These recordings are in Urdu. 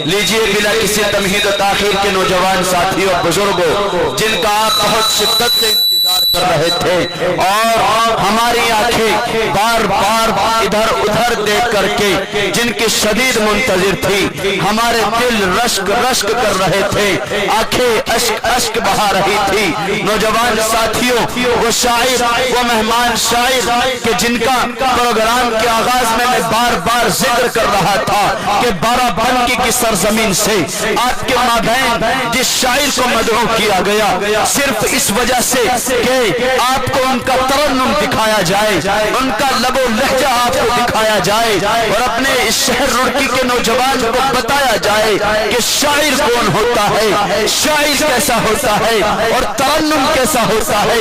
لیجئے بلا کسی تمہید و تاخیر کے نوجوان ساتھیوں بزرگوں جن کا آپ بہت شدت سے انتظار کر رہے تھے اور ہماری آنکھیں بار بار ادھر ادھر دیکھ کر کے جن کی شدید منتظر تھی، ہمارے دل رشک رشک کر رہے تھے، آنکھیں اشک اشک بہا رہی تھی، نوجوان ساتھیوں وہ شاعر وہ مہمان شاعر کہ جن کا پروگرام کے آغاز میں بار بار ذکر کر رہا تھا کہ بارہ بنکی کی سرزمین سے آپ کے مابین جس شاعر کو مدعو کیا گیا صرف اس وجہ سے کہ آپ کو ان کا ترنم دکھایا جائے، ان کا لب و لہجہ آپ کو دکھایا جائے اور اپنے اس شہر رڑکی کے نوجوان کو بتایا جائے کہ شاعر کون ہوتا ہے، شاعر کیسا ہوتا ہے اور ترنم کیسا ہوتا ہے،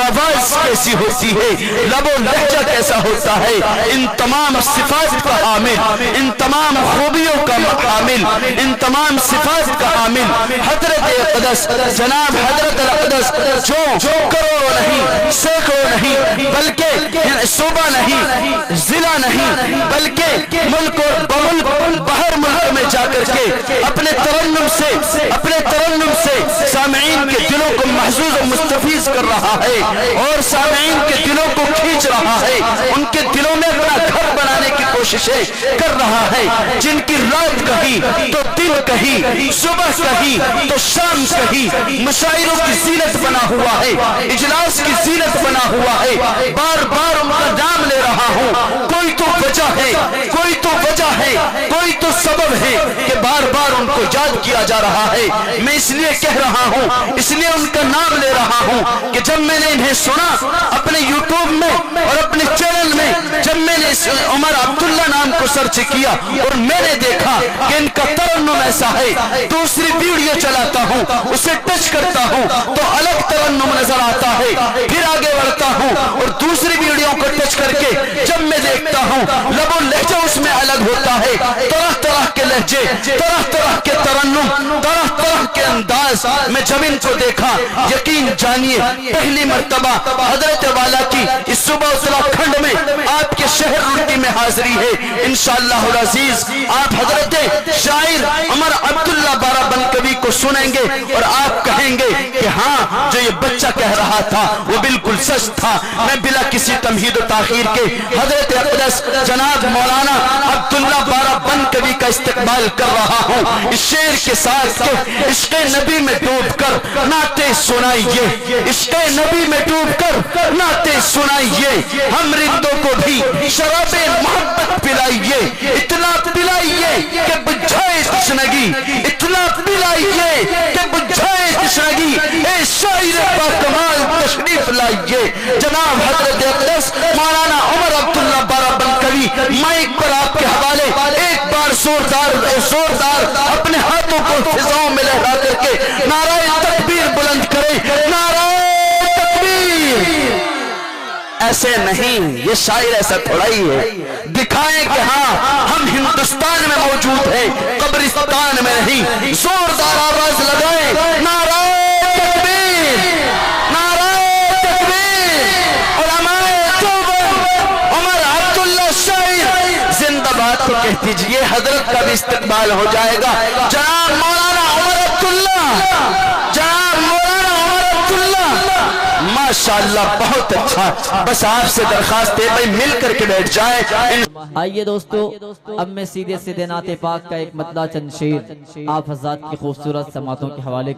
آواز کیسی ہوتی ہے، لب و لہجہ کیسا ہوتا ہے، ان تمام صفات کا حامل، ان تمام خوبیوں کا حامل، ان تمام صفات کا حامل حضرت اقدس جناب حضرت الاقدس جو کروڑوں نہیں سینکڑوں نہیں بلکہ صوبہ نہیں ضلع نہیں بلکہ ملک اور بملک باہر ملک میں جا کر کے اپنے ترنم سے سامعین کے دلوں کو محظوظ و مستفیض کر رہا ہے اور سامعین کے دلوں کو کھینچ رہا ہے، ان کے دلوں میں اپنا گھر بنانے کی کوششیں کر رہا ہے، جن کی رات کہی تو دن کہی صبح کہی تو شام کہی مشاعروں کی زینت بنا ہوا ہے، اجلاس کی زینت بنا ہوا ہے، بار بار ان کا نام لے رہا ہوں، کوئی تو وجہ ہے کوئی تو وجہ ہے کوئی تو سبب ہے کہ بار بار ان کو یاد کیا جا رہا ہے، میں اس لیے کہہ رہا ہوں، اس لیے ان کا نام لے رہا ہوں کہ جب میں نے انہیں سنا اپنے یوٹیوب میں اور اپنے چینل میں، جب میں نے عمر عبداللہ نام کو سرچ کیا اور میں نے دیکھا کہ ان کا ترنم ایسا ہے، دوسری ویڈیو چلاتا ہوں اسے ٹچ کرتا ہوں تو الگ ترنم نظر آتا ہے، پھر آگے بڑھتا ہوں اور دوسری ویڈیو کو ٹچ کر کے جب میں دیکھتا ہوں لب و لہجہ اس میں الگ ہوتا ہے، طرح طرح کے لہجے، طرح طرح کے ترنم، طرح طرح کے انداز، میں جب ان کو دیکھا یقین جانیے پہلی مرتبہ حضرت والا کی اس صبح اتراکھنڈ میں آپ کے شہر رڑکی میں حاضری ہے، انشاءاللہ العزیز آپ حضرت شاعر عمر عبداللہ بارہ بنکوی کو سنیں گے اور آپ کہیں گے کہ ہاں جو یہ بچہ کہہ رہا تھا وہ بالکل سچ تھا۔ میں بلا کسی تمہید و تاخیر کے حضرت اقدس جناب مولانا عبداللہ بارہ بنکوی کا استقبال کر رہا ہوں اس شعر کے ساتھ کہ عشق نبی میں ڈوب کر نعتیں سنائیے، عشق نبی میں ڈوب کر نعتیں سنائیے، ہم رندوں کو بھی شراب محبت پلائیے، اتنا پلائیے کہ بجھائے تشنگی، اتنا پلائیے کہ بجھائے تشنگی، اے شاعر باکمال تشریف لائیے۔ جناب حضرت اقدس مولانا عمر عبداللہ بارہ بنکوی مائک پر آپ کے حوالے ایک بار زوردار اپنے ہاتھوں کو فضاؤں میں لہرا کر کے نعرہ تکبیر بلند کرے، نعرہ تکبیر۔ ایسے نہیں، یہ شاعر ایسا تھوڑا ہی ہے، دکھائیں کہ ہاں ہم ہندوستان میں موجود ہیں قبرستان میں نہیں، زوردار آواز لگائیں، نعرہ تکبیر، نعرہ تکبیر۔ علماء دیوبند عمر عبداللہ شاعر زندہ باد کو کہہ دیجئے، حضرت کا بھی استقبال ہو جائے گا۔ جناب مولانا عمر عبداللہ، جناب مولانا عمر عبداللہ، ماشاءاللہ بہت اچھا، بس آپ سے درخواست ہے بھائی مل کر کے بیٹھ جائیں۔ آئیے دوستو اب میں سیدھے نعت پاک کا ایک مطلع چند شعر آپ حضرات کی خوبصورت سماعتوں کے حوالے